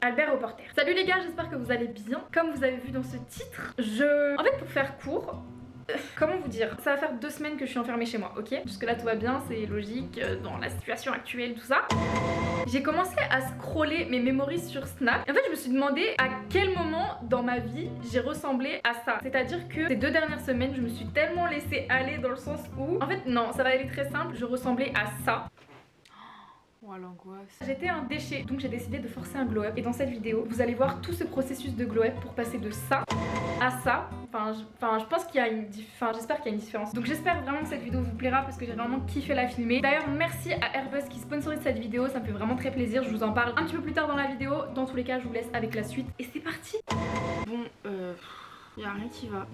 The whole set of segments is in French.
Albert Reporter. Salut les gars, j'espère que vous allez bien. Comme vous avez vu dans ce titre, En fait, pour faire court, comment vous dire, ça va faire 2 semaines que je suis enfermée chez moi, ok? Jusque là tout va bien, c'est logique, dans la situation actuelle, tout ça. J'ai commencé à scroller mes memories sur Snap. Et en fait, je me suis demandé à quel moment dans ma vie j'ai ressemblé à ça. C'est-à-dire que ces 2 dernières semaines, je me suis tellement laissée aller dans le sens où... En fait, non, ça va aller très simple, je ressemblais à ça. Oh l'angoisse. J'étais un déchet, donc j'ai décidé de forcer un glow up. Et dans cette vidéo, vous allez voir tout ce processus de glow up pour passer de ça à ça. Enfin, je pense qu'il y a une j'espère qu'il y a une différence. Donc j'espère vraiment que cette vidéo vous plaira parce que j'ai vraiment kiffé la filmer. D'ailleurs, merci à Airbus qui sponsorise cette vidéo, ça me fait vraiment très plaisir. Je vous en parle un petit peu plus tard dans la vidéo. Dans tous les cas, je vous laisse avec la suite et c'est parti. Bon, y'a rien qui va.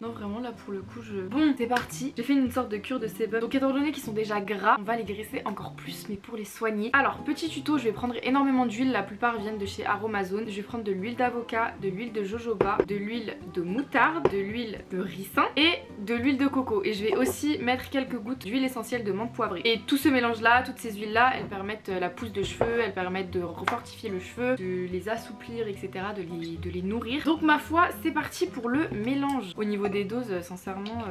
Non, vraiment, là pour le coup, Bon, c'est parti. J'ai fait une sorte de cure de sébum. Donc, étant donné qu'ils sont déjà gras, on va les graisser encore plus, mais pour les soigner. Alors, petit tuto, je vais prendre énormément d'huile. La plupart viennent de chez Aromazone. Je vais prendre de l'huile d'avocat, de l'huile de jojoba, de l'huile de moutarde, de l'huile de ricin et de l'huile de coco. Et je vais aussi mettre quelques gouttes d'huile essentielle de menthe poivrée. Et tout ce mélange-là, toutes ces huiles-là, elles permettent la pousse de cheveux, elles permettent de refortifier le cheveu, de les assouplir, etc., de les nourrir. Donc, ma foi, c'est parti pour le mélange. Au niveau des doses, sincèrement,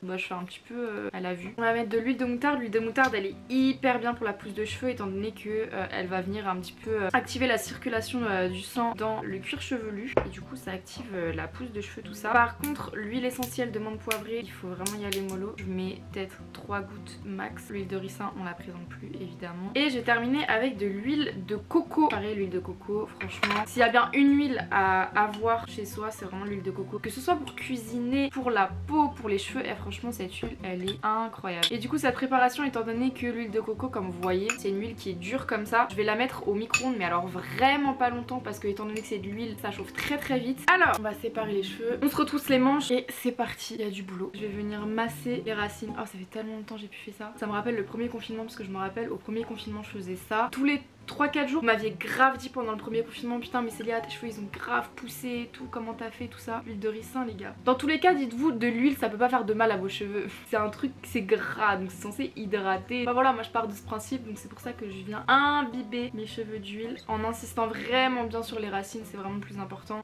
je fais un petit peu à la vue. On va mettre de l'huile de moutarde. L'huile de moutarde, elle est hyper bien pour la pousse de cheveux étant donné que elle va venir un petit peu activer la circulation du sang dans le cuir chevelu et du coup ça active la pousse de cheveux, tout ça. Par contre, l'huile essentielle de menthe poivrée, il faut vraiment y aller mollo. Je mets peut-être 3 gouttes max. L'huile de ricin, on la présente plus évidemment. Et j'ai terminé avec de l'huile de coco. Pareil, l'huile de coco, franchement, s'il y a bien une huile à avoir chez soi, c'est vraiment l'huile de coco. Que ce soit pour cuisiner, pour la peau, pour les cheveux, et franchement cette huile elle est incroyable. Et du coup cette préparation, étant donné que l'huile de coco, comme vous voyez, c'est une huile qui est dure comme ça, je vais la mettre au micro-ondes, mais alors vraiment pas longtemps parce que étant donné que c'est de l'huile, ça chauffe très très vite. Alors on va séparer les cheveux, on se retrousse les manches et c'est parti, il y a du boulot. Je vais venir masser les racines. Oh, ça fait tellement longtemps que j'ai plus fait ça. Ça me rappelle le premier confinement parce que je me rappelle au premier confinement je faisais ça tous les 3-4 jours. Vous m'aviez grave dit pendant le premier confinement, putain mais Célia, tes cheveux ils ont grave poussé, tout, comment t'as fait, tout ça. L'huile de ricin les gars. Dans tous les cas, dites-vous, de l'huile ça peut pas faire de mal à vos cheveux. C'est un truc, c'est gras, donc c'est censé hydrater. Bah voilà, moi je pars de ce principe, donc c'est pour ça que je viens imbiber mes cheveux d'huile en insistant vraiment bien sur les racines, c'est vraiment le plus important.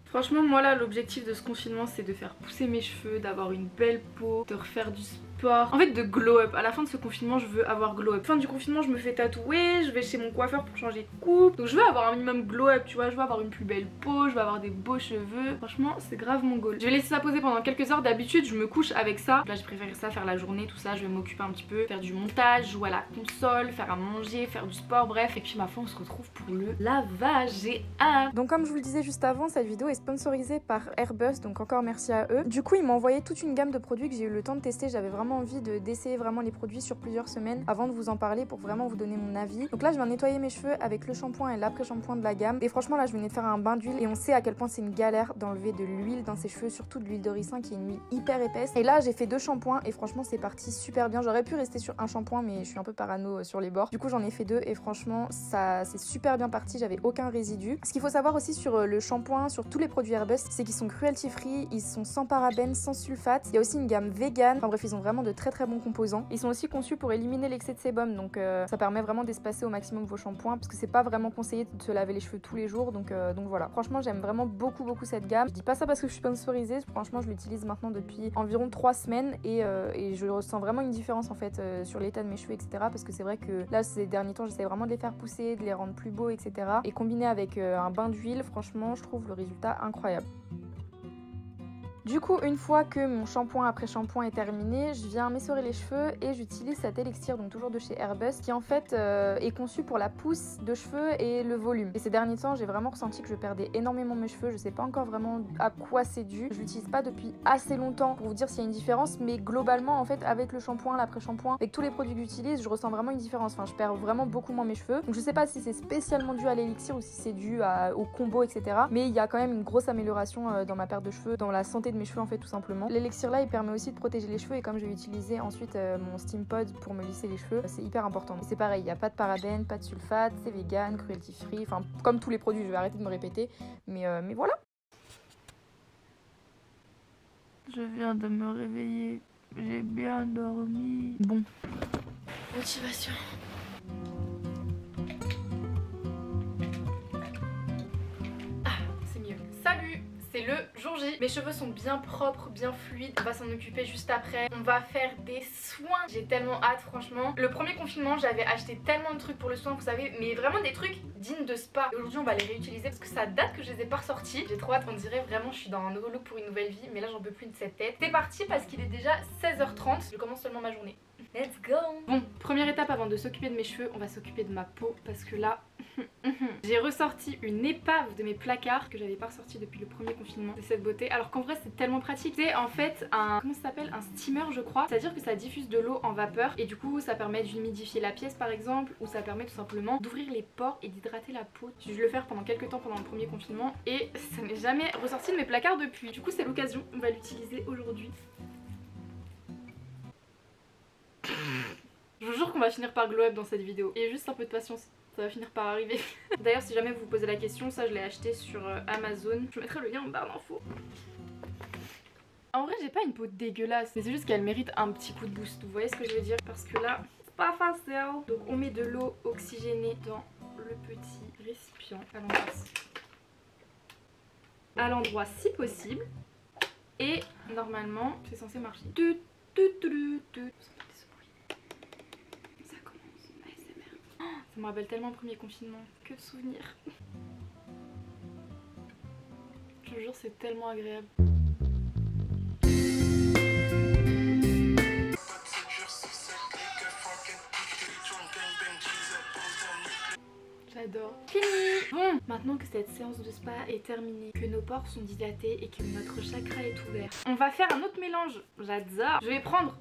Franchement, moi là, l'objectif de ce confinement, c'est de faire pousser mes cheveux, d'avoir une belle peau, de refaire du sport. En fait, de glow up. À la fin de ce confinement, je veux avoir glow up. Fin du confinement, je me fais tatouer, je vais chez mon coiffeur pour changer de coupe. Donc je veux avoir un minimum glow up, tu vois. Je veux avoir une plus belle peau, je veux avoir des beaux cheveux. Franchement, c'est grave mon goal. Je vais laisser ça poser pendant quelques heures. D'habitude, je me couche avec ça. Là, j'ai préféré ça, faire la journée, tout ça. Je vais m'occuper un petit peu, faire du montage, jouer à la console, faire à manger, faire du sport, bref. Et puis, ma foi, on se retrouve pour le lavage. J'ai hâte. Donc comme je vous le disais juste avant, cette vidéo est sponsorisée par Airbus, donc encore merci à eux. Du coup, ils m'ont envoyé toute une gamme de produits que j'ai eu le temps de tester. J'avais vraiment envie d'essayer vraiment les produits sur plusieurs semaines avant de vous en parler pour vraiment vous donner mon avis. Donc là, je viens nettoyer mes cheveux avec le shampoing et l'après-shampoing de la gamme. Et franchement, là, je venais de faire un bain d'huile et on sait à quel point c'est une galère d'enlever de l'huile dans ses cheveux, surtout de l'huile de ricin qui est une huile hyper épaisse. Et là, j'ai fait 2 shampoings et franchement, c'est parti super bien. J'aurais pu rester sur un shampoing, mais je suis un peu parano sur les bords. Du coup, j'en ai fait 2 et franchement, ça c'est super bien parti. J'avais aucun résidu. Ce qu'il faut savoir aussi sur le shampoing, sur tous les produits Airbus, c'est qu'ils sont cruelty free, ils sont sans parabènes, sans sulfate. Il y a aussi une gamme vegan. Enfin bref, ils ont vraiment de très très bons composants. Ils sont aussi conçus pour éliminer l'excès de sébum, donc ça permet vraiment d'espacer au maximum vos shampoings parce que c'est pas vraiment conseillé de se laver les cheveux tous les jours. Donc voilà. Franchement, j'aime vraiment beaucoup cette gamme. Je dis pas ça parce que je suis sponsorisée. Franchement, je l'utilise maintenant depuis environ 3 semaines et je ressens vraiment une différence en fait sur l'état de mes cheveux, etc. Parce que c'est vrai que là, ces derniers temps, j'essaie vraiment de les faire pousser, de les rendre plus beaux, etc. Et combiné avec un bain d'huile, franchement, je trouve le résultat incroyable. Du coup, une fois que mon shampoing après shampoing est terminé, je viens m'essorer les cheveux et j'utilise cet élixir, donc toujours de chez Airbus, qui en fait est conçu pour la pousse de cheveux et le volume. Et ces derniers temps, j'ai vraiment ressenti que je perdais énormément mes cheveux. Je sais pas encore vraiment à quoi c'est dû. Je l'utilise pas depuis assez longtemps pour vous dire s'il y a une différence, mais globalement, en fait, avec le shampoing, l'après-shampoing, avec tous les produits que j'utilise, je ressens vraiment une différence. Enfin, je perds vraiment beaucoup moins mes cheveux. Donc je sais pas si c'est spécialement dû à l'élixir ou si c'est dû au combo, etc. Mais il y a quand même une grosse amélioration dans ma perte de cheveux, dans la santé de mes cheveux en fait, tout simplement. L'élixir là, il permet aussi de protéger les cheveux et comme je vais utiliser ensuite mon steam pod pour me lisser les cheveux, c'est hyper important. C'est pareil, il n'y a pas de parabènes, pas de sulfate, c'est vegan, cruelty free, enfin comme tous les produits, je vais arrêter de me répéter, mais voilà. Je viens de me réveiller, j'ai bien dormi. Bon. Motivation. Jour J, mes cheveux sont bien propres, bien fluides. On va s'en occuper juste après. On va faire des soins. J'ai tellement hâte, franchement. Le premier confinement, j'avais acheté tellement de trucs pour le soin, vous savez, mais vraiment des trucs dignes de spa. Et aujourd'hui, on va les réutiliser parce que ça date que je les ai pas ressortis. J'ai trop hâte, on dirait vraiment je suis dans un nouveau look pour une nouvelle vie, mais là j'en peux plus de cette tête. C'est parti parce qu'il est déjà 16h30. Je commence seulement ma journée. Let's go. Bon, première étape avant de s'occuper de mes cheveux, on va s'occuper de ma peau parce que là j'ai ressorti une épave de mes placards que j'avais pas ressorti depuis le premier confinement. C'est cette beauté, alors qu'en vrai c'est tellement pratique. C'est en fait un, comment ça s'appelle, un steamer je crois. C'est à dire que ça diffuse de l'eau en vapeur et du coup ça permet d'humidifier la pièce par exemple, ou ça permet tout simplement d'ouvrir les pores et d'hydrater la peau. J'ai dû le faire pendant quelques temps pendant le premier confinement et ça n'est jamais ressorti de mes placards depuis. Du coup c'est l'occasion, on va l'utiliser aujourd'hui. Je vous jure qu'on va finir par glow up dans cette vidéo. Et juste un peu de patience, ça va finir par arriver. D'ailleurs si jamais vous vous posez la question, ça je l'ai acheté sur Amazon. Je mettrai le lien en barre d'infos. En vrai j'ai pas une peau dégueulasse, mais c'est juste qu'elle mérite un petit coup de boost. Vous voyez ce que je veux dire? Parce que là, c'est pas facile. Donc on met de l'eau oxygénée dans le petit récipient à l'endroit si possible. Et normalement c'est censé marcher. Ça me rappelle tellement le premier confinement, que de souvenirs. Je vous jure c'est tellement agréable. J'adore. Fini. Bon, maintenant que cette séance de spa est terminée, que nos pores sont dilatés et que notre chakra est ouvert, on va faire un autre mélange. J'adore. Je vais prendre...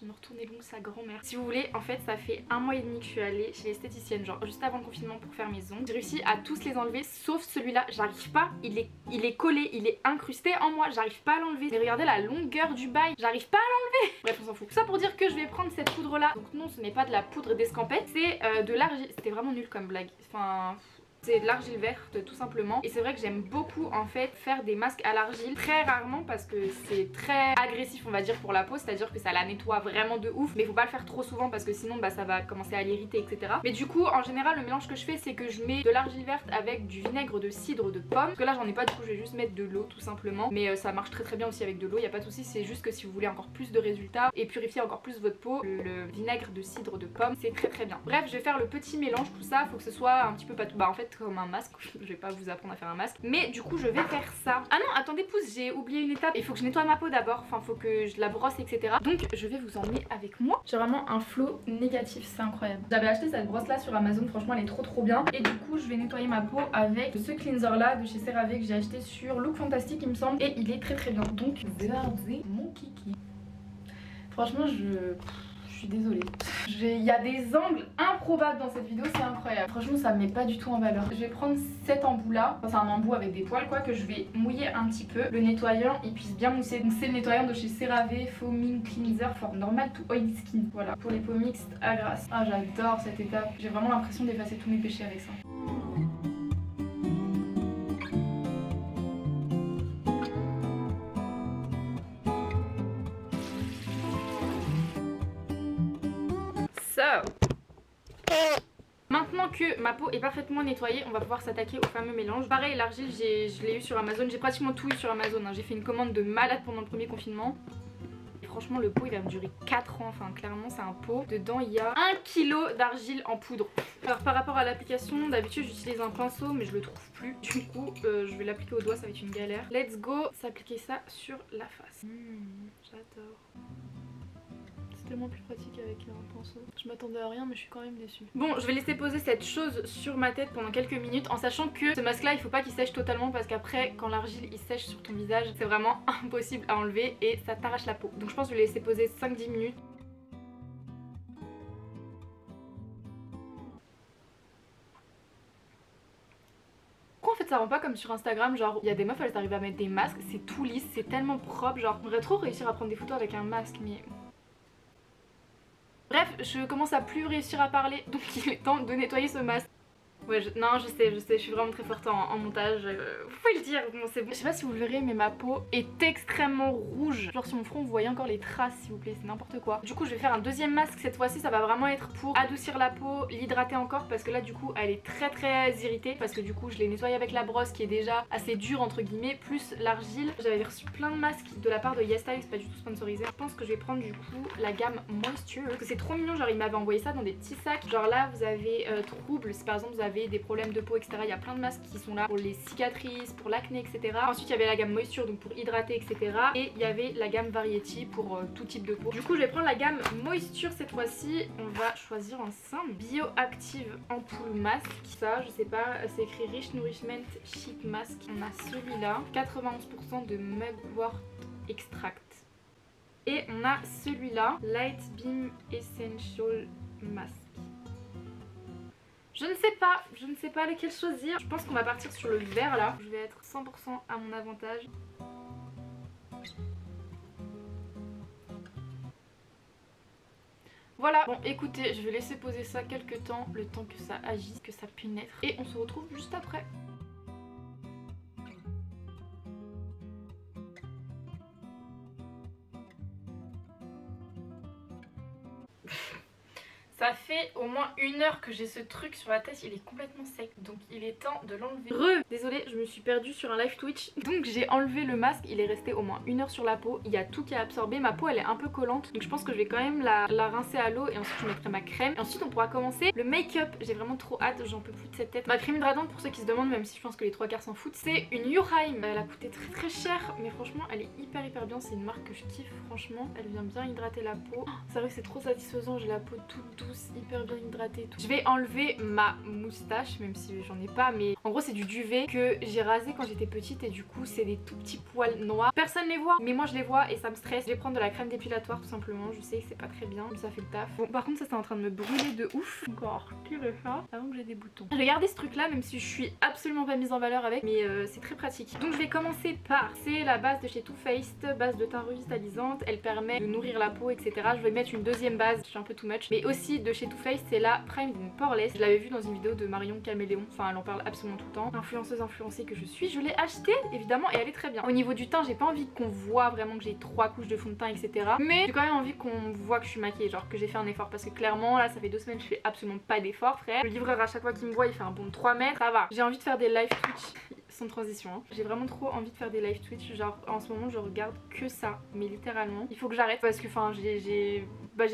Je me retourner l'ongle sa grand-mère. Si vous voulez, en fait ça fait 1 mois et demi que je suis allée chez l'esthéticienne, genre juste avant le confinement pour faire mes ongles. J'ai réussi à tous les enlever sauf celui-là, j'arrive pas, il est collé, il est incrusté en moi, j'arrive pas à l'enlever. Mais regardez la longueur du bail, j'arrive pas à l'enlever. Bref on s'en fout. Tout ça pour dire que je vais prendre cette poudre là. Donc non ce n'est pas de la poudre d'escampette, c'est de l'argile. C'était vraiment nul comme blague, enfin... C'est de l'argile verte tout simplement. Et c'est vrai que j'aime beaucoup en fait faire des masques à l'argile. Très rarement parce que c'est très agressif on va dire pour la peau. C'est à dire que ça la nettoie vraiment de ouf. Mais faut pas le faire trop souvent parce que sinon bah, ça va commencer à l'irriter etc. Mais du coup en général le mélange que je fais c'est que je mets de l'argile verte avec du vinaigre de cidre de pomme. Parce que là j'en ai pas, du coup je vais juste mettre de l'eau tout simplement. Mais ça marche très bien aussi avec de l'eau, y a pas de souci. C'est juste que si vous voulez encore plus de résultats et purifier encore plus votre peau, le vinaigre de cidre de pomme c'est très bien. Bref je vais faire le petit mélange tout ça. Faut que ce soit un petit peu pas... Bah en fait comme un masque, je vais pas vous apprendre à faire un masque, mais du coup je vais faire ça. Ah non attendez pouce, j'ai oublié une étape, il faut que je nettoie ma peau d'abord, enfin faut que je la brosse etc. Donc je vais vous emmener avec moi. J'ai vraiment un flow négatif, c'est incroyable. J'avais acheté cette brosse là sur Amazon, franchement elle est trop bien. Et du coup je vais nettoyer ma peau avec ce cleanser là de chez CeraVe que j'ai acheté sur Look Fantastic il me semble, et il est très bien. Donc regardez mon kiki. Franchement je suis désolée. Il y a des angles improbables dans cette vidéo, c'est incroyable. Franchement ça me met pas du tout en valeur. Je vais prendre cet embout là, enfin, c'est un embout avec des poils quoi, que je vais mouiller un petit peu. Le nettoyant il puisse bien mousser. Donc c'est le nettoyant de chez CeraVe Foaming Cleanser for Normal to Oily Skin. Voilà, pour les peaux mixtes à grasse. Ah j'adore cette étape. J'ai vraiment l'impression d'effacer tous mes péchés avec ça. Maintenant que ma peau est parfaitement nettoyée, on va pouvoir s'attaquer au fameux mélange. Pareil l'argile je l'ai eu sur Amazon, j'ai pratiquement tout eu sur Amazon hein. J'ai fait une commande de malade pendant le premier confinement. Et franchement le pot il va me durer 4 ans, enfin clairement c'est un pot. Dedans il y a 1 kg d'argile en poudre. Alors par rapport à l'application, d'habitude j'utilise un pinceau mais je le trouve plus. Du coup je vais l'appliquer au doigt, ça va être une galère. Let's go, s'appliquer ça sur la face. J'adore. C'est tellement plus pratique avec un pinceau. Je m'attendais à rien mais je suis quand même déçue. Bon je vais laisser poser cette chose sur ma tête pendant quelques minutes en sachant que ce masque là il faut pas qu'il sèche totalement parce qu'après quand l'argile il sèche sur ton visage c'est vraiment impossible à enlever et ça t'arrache la peau. Donc je pense que je vais laisser poser 5-10 minutes. En fait ça rend pas comme sur Instagram, genre il y a des meufs elles arrivent à mettre des masques, c'est tout lisse, c'est tellement propre, genre on devrait trop réussir à prendre des photos avec un masque mais... Bref, je commence à plus réussir à parler, donc il est temps de nettoyer ce masque. Ouais, non, je sais, je suis vraiment très forte en montage. Vous pouvez le dire, bon, c'est bon. Je sais pas si vous le verrez, mais ma peau est extrêmement rouge. Genre sur mon front, vous voyez encore les traces, s'il vous plaît, c'est n'importe quoi. Du coup, je vais faire un deuxième masque cette fois-ci. Ça va vraiment être pour adoucir la peau, l'hydrater encore, parce que là, du coup, elle est très irritée. Parce que du coup, je l'ai nettoyée avec la brosse qui est déjà assez dure, entre guillemets, plus l'argile. J'avais reçu plein de masques de la part de YesStyle, c'est pas du tout sponsorisé. Je pense que je vais prendre du coup la gamme Moisture. Parce que c'est trop mignon, genre, il m'avait envoyé ça dans des petits sacs. Genre là, vous avez troubles, si par exemple vous avez des problèmes de peau, etc. Il y a plein de masques qui sont là pour les cicatrices, pour l'acné, etc. Ensuite il y avait la gamme Moisture, donc pour hydrater, etc. Et il y avait la gamme Variety pour tout type de peau. Du coup je vais prendre la gamme Moisture cette fois-ci. On va choisir ensemble Bioactive Ampoule Masque. Ça je sais pas, c'est écrit Rich Nourishment Sheet Mask. On a celui-là, 91% de Mugwort Extract. Et on a celui-là, Light Beam Essential Mask. Je ne sais pas lequel choisir. Je pense qu'on va partir sur le vert là. Je vais être 100% à mon avantage. Voilà, bon écoutez, je vais laisser poser ça quelques temps, le temps que ça agisse, que ça pénètre. Et on se retrouve juste après. Ça fait au moins 1 heure que j'ai ce truc sur la tête, il est complètement sec, donc il est temps de l'enlever. Désolée, je me suis perdue sur un live Twitch. Donc j'ai enlevé le masque, il est resté au moins 1 heure sur la peau, il y a tout qui est absorbé, ma peau elle est un peu collante, donc je pense que je vais quand même la rincer à l'eau et ensuite je mettrai ma crème. Et ensuite on pourra commencer le make-up, j'ai vraiment trop hâte, j'en peux plus de cette tête. Ma crème hydratante, pour ceux qui se demandent, même si je pense que les 3/4 s'en foutent, c'est une Urheim. Elle a coûté très cher, mais franchement elle est hyper bien, c'est une marque que je kiffe franchement, elle vient bien hydrater la peau. C'est vrai que c'est trop satisfaisant, j'ai la peau toute douce, hyper bien hydratée et tout. Je vais enlever ma moustache, même si j'en ai pas, mais en gros c'est du duvet que j'ai rasé quand j'étais petite et du coup c'est des tout petits poils noirs. Personne les voit, mais moi je les vois et ça me stresse. Je vais prendre de la crème dépilatoire tout simplement, je sais que c'est pas très bien, mais ça fait le taf. Bon par contre ça c'est en train de me brûler de ouf. Encore retirer ça avant que j'ai des boutons. Je vais garder ce truc là même si je suis absolument pas mise en valeur avec, mais c'est très pratique. Donc je vais commencer par, c'est la base de chez Too Faced, base de teint revitalisante, elle permet de nourrir la peau etc. Je vais mettre une deuxième base, je suis un peu too much, mais aussi de chez Too Faced, c'est la Prime Poreless. Je l'avais vu dans une vidéo de Marion Caméléon, enfin elle en parle absolument tout le temps. Influenceuse influencée que je suis, je l'ai achetée évidemment et elle est très bien. Au niveau du teint, j'ai pas envie qu'on voit vraiment que j'ai 3 couches de fond de teint etc. Mais j'ai quand même envie qu'on voit que je suis maquillée, genre que j'ai fait un effort, parce que clairement là ça fait 2 semaines je fais absolument pas d'effort frère. Le livreur à chaque fois qu'il me voit il fait un bond de 3 mètres, ça va. J'ai envie de faire des live Twitch sans transition hein. J'ai vraiment trop envie de faire des live Twitch, genre en ce moment je regarde que ça, mais littéralement il faut que j'arrête parce que enfin j'ai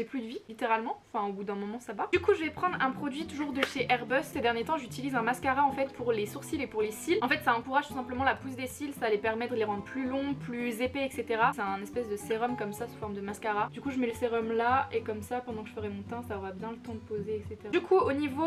plus de vie littéralement, enfin au bout d'un moment ça va. Du coup je vais prendre un produit toujours de chez Airbus. Ces derniers temps j'utilise un mascara en fait pour les sourcils et pour les cils. En fait ça encourage tout simplement la pousse des cils, ça les permet de les rendre plus longs, plus épais etc. C'est un espèce de sérum comme ça sous forme de mascara. Du coup je mets le sérum là et comme ça pendant que je ferai mon teint ça aura bien le temps de poser etc. Du coup au niveau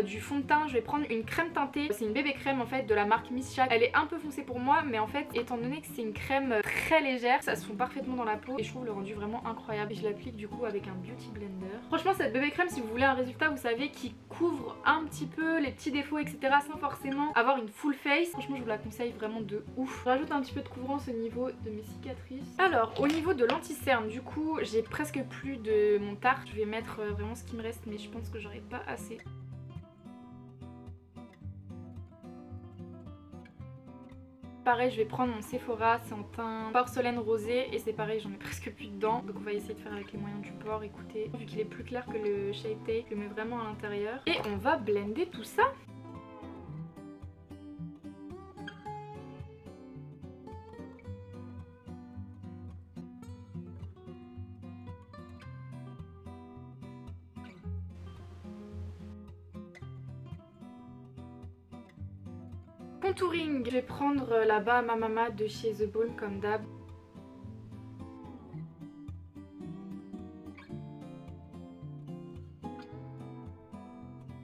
du fond de teint je vais prendre une crème teintée. C'est une bébé crème en fait de la marque Miss Chat. Elle est un peu foncée pour moi mais en fait étant donné que c'est une crème très légère ça se fond parfaitement dans la peau et je trouve le rendu vraiment incroyable. Et je l'applique du coup avec un beauty blender. Franchement cette bébé crème si vous voulez un résultat vous savez qui couvre un petit peu les petits défauts etc sans forcément avoir une full face, franchement je vous la conseille vraiment de ouf. Je rajoute un petit peu de couvrance au niveau de mes cicatrices. Alors au niveau de l'anti-cerne du coup j'ai presque plus de mon tarte. Je vais mettre vraiment ce qui me reste mais je pense que j'aurai pas assez. Pareil je vais prendre mon Sephora, c'est en teint porcelaine rosé et c'est pareil j'en ai presque plus dedans. Donc on va essayer de faire avec les moyens du bord, écoutez. Vu qu'il est plus clair que le Shape Tape, je le mets vraiment à l'intérieur. Et on va blender tout ça. Contouring, je vais prendre la Bahama Mama de chez The Balm comme d'hab.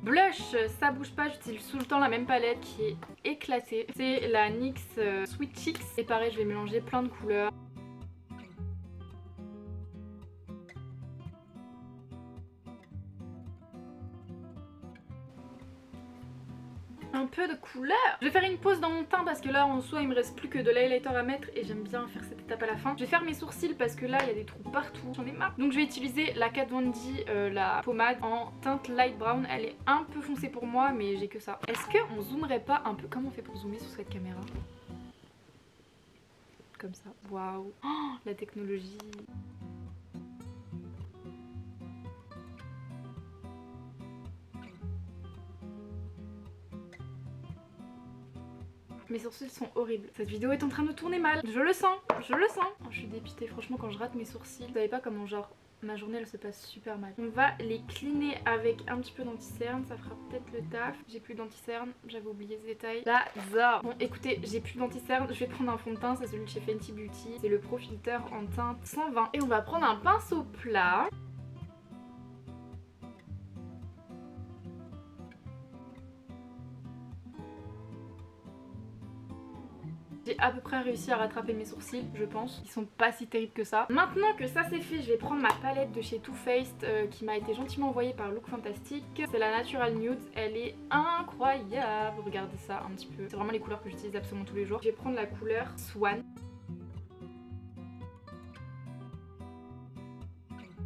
Blush, ça bouge pas, j'utilise tout le temps la même palette qui est éclatée. C'est la NYX Sweet Cheeks. Et pareil, je vais mélanger plein de couleurs. un peu de couleur. Je vais faire une pause dans mon teint parce que là en soi il me reste plus que de l'highlighter à mettre et j'aime bien faire cette étape à la fin. Je vais faire mes sourcils parce que là il y a des trous partout, j'en ai marre. Donc je vais utiliser la Kat Von D, la pommade en teinte light brown. Elle est un peu foncée pour moi mais j'ai que ça. Est-ce qu'on zoomerait pas un peu? Comment on fait pour zoomer sur cette caméra? Comme ça. Waouh, oh, la technologie. Mes sourcils sont horribles. Cette vidéo est en train de tourner mal. Je le sens, je le sens. Oh, je suis dépitée. Franchement, quand je rate mes sourcils, vous savez pas comment genre ma journée elle se passe super mal. On va les cleaner avec un petit peu d'anti-cerne. Ça fera peut-être le taf. J'ai plus d'anti-cerne. J'avais oublié ce détail. J'adore. Bon, écoutez, j'ai plus d'anti-cerne. Je vais prendre un fond de teint. C'est celui de chez Fenty Beauty. C'est le Pro Filter en teinte 120. Et on va prendre un pinceau plat. J'ai à peu près réussi à rattraper mes sourcils, je pense. Ils sont pas si terribles que ça. Maintenant que ça c'est fait, je vais prendre ma palette de chez Too Faced qui m'a été gentiment envoyée par Look Fantastic. C'est la Natural Nude. Elle est incroyable. Regardez ça un petit peu. C'est vraiment les couleurs que j'utilise absolument tous les jours. Je vais prendre la couleur Swan.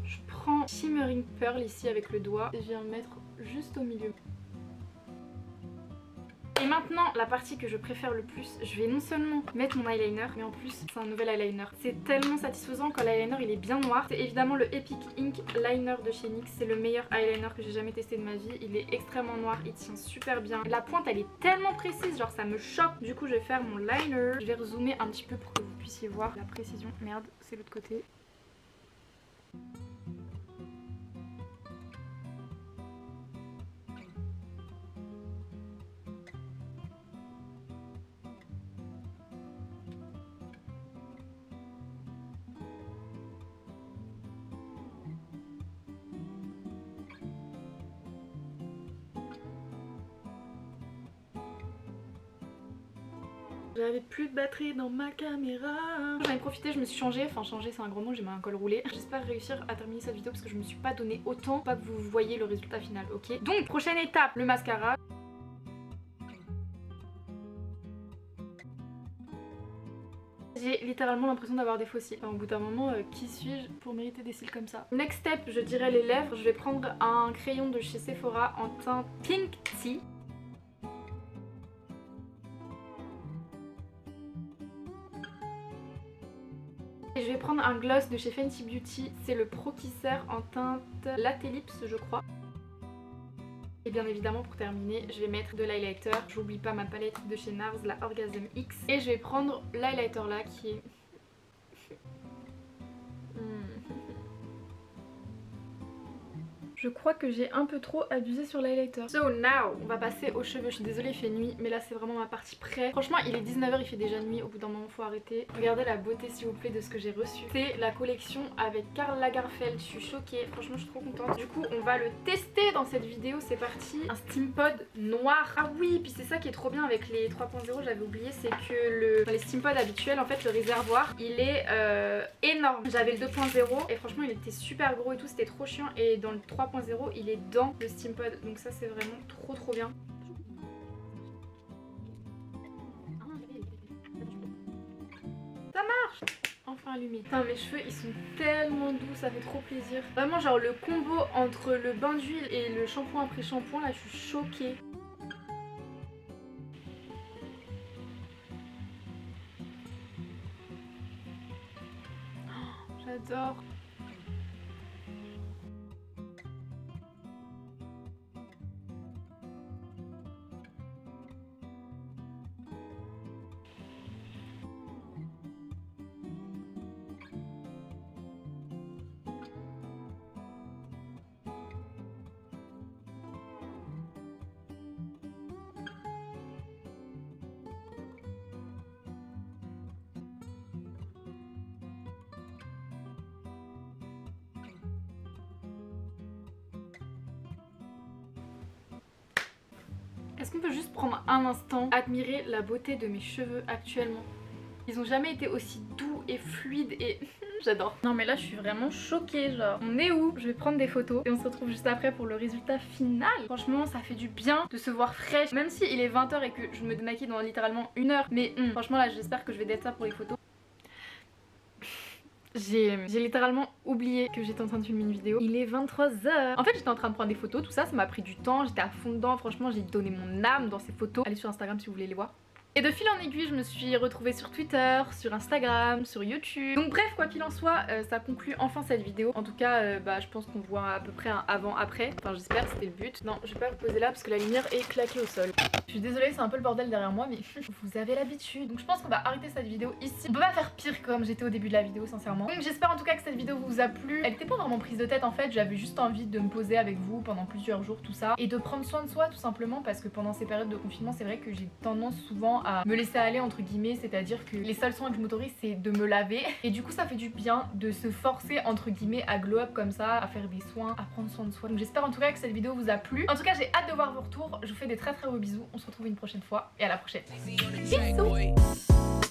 Je prends Shimmering Pearl ici avec le doigt et je viens le mettre juste au milieu. Et maintenant, la partie que je préfère le plus, je vais non seulement mettre mon eyeliner, mais en plus c'est un nouvel eyeliner. C'est tellement satisfaisant quand l'eyeliner il est bien noir. C'est évidemment le Epic Ink Liner de chez NYX. C'est le meilleur eyeliner que j'ai jamais testé de ma vie. Il est extrêmement noir, il tient super bien. La pointe elle est tellement précise, genre ça me choque. Du coup je vais faire mon liner. Je vais rezoomer un petit peu pour que vous puissiez voir la précision. Merde, c'est l'autre côté. J'avais plus de batterie dans ma caméra. J'en ai profité, je me suis changée. Enfin changée c'est un grand mot, j'ai mis un col roulé. J'espère réussir à terminer cette vidéo parce que je me suis pas donné autant. Pas que vous voyez le résultat final, ok? Donc prochaine étape, le mascara. J'ai littéralement l'impression d'avoir des faux cils. Enfin, au bout d'un moment, qui suis-je pour mériter des cils comme ça? Next step, je dirais les lèvres. Je vais prendre un crayon de chez Sephora en teinte Pink Tea. Et je vais prendre un gloss de chez Fenty Beauty, c'est le Pro Kisser en teinte Latte Lips je crois. Et bien évidemment pour terminer, je vais mettre de l'highlighter. J'oublie pas ma palette de chez NARS, la Orgasm X. Et je vais prendre l'highlighter là qui est... Je crois que j'ai un peu trop abusé sur l'highlighter. So now, on va passer aux cheveux. Je suis désolée, il fait nuit, mais là c'est vraiment ma partie près. Franchement, il est 19 h, il fait déjà nuit. Au bout d'un moment, faut arrêter. Regardez la beauté, s'il vous plaît, de ce que j'ai reçu. C'est la collection avec Karl Lagerfeld. Je suis choquée. Franchement, je suis trop contente. Du coup, on va le tester dans cette vidéo. C'est parti. Un steam pod noir. Ah oui, puis c'est ça qui est trop bien avec les 3.0. J'avais oublié, c'est que dans les steam pods habituels, en fait, le réservoir, il est énorme. J'avais le 2.0 et franchement, il était super gros et tout. C'était trop chiant. Et dans le 3.0, il est dans le steam pod, donc ça c'est vraiment trop bien. Ça marche! Enfin allumé. Putain, mes cheveux ils sont tellement doux, ça fait trop plaisir. Vraiment genre le combo entre le bain d'huile et le shampoing après shampoing, là je suis choquée. Oh, j'adore. Est-ce qu'on peut juste prendre un instant, admirer la beauté de mes cheveux actuellement? Ils ont jamais été aussi doux et fluides et J'adore. Non mais là je suis vraiment choquée, genre on est où? Je vais prendre des photos et on se retrouve juste après pour le résultat final. Franchement ça fait du bien de se voir fraîche, même si il est 20 h et que je me démaquille dans littéralement 1 heure. Mais franchement là j'espère que je vais d'être ça pour les photos. J'ai littéralement oublié que j'étais en train de filmer une vidéo. Il est 23 h. En fait j'étais en train de prendre des photos, tout ça m'a pris du temps, j'étais à fond dedans, franchement j'ai donné mon âme dans ces photos. Allez sur Instagram si vous voulez les voir. Et de fil en aiguille, je me suis retrouvée sur Twitter, sur Instagram, sur YouTube. Donc bref, quoi qu'il en soit, ça conclut enfin cette vidéo. En tout cas, je pense qu'on voit à peu près un avant-après. Enfin, j'espère, c'était le but. Non, je vais pas me poser là parce que la lumière est claquée au sol. Je suis désolée, c'est un peu le bordel derrière moi, mais vous avez l'habitude. Donc je pense qu'on va arrêter cette vidéo ici. On peut pas faire pire comme j'étais au début de la vidéo, sincèrement. Donc j'espère en tout cas que cette vidéo vous a plu. Elle était pas vraiment prise de tête en fait, j'avais juste envie de me poser avec vous pendant plusieurs jours, tout ça. Et de prendre soin de soi tout simplement parce que pendant ces périodes de confinement, c'est vrai que j'ai tendance souvent à me laisser aller entre guillemets, c'est-à-dire que les seuls soins que je m'autorise c'est de me laver et du coup ça fait du bien de se forcer entre guillemets à glow up comme ça, à faire des soins, à prendre soin de soi. Donc j'espère en tout cas que cette vidéo vous a plu. En tout cas j'ai hâte de voir vos retours, je vous fais des très gros bisous, on se retrouve une prochaine fois et à la prochaine. Bisous.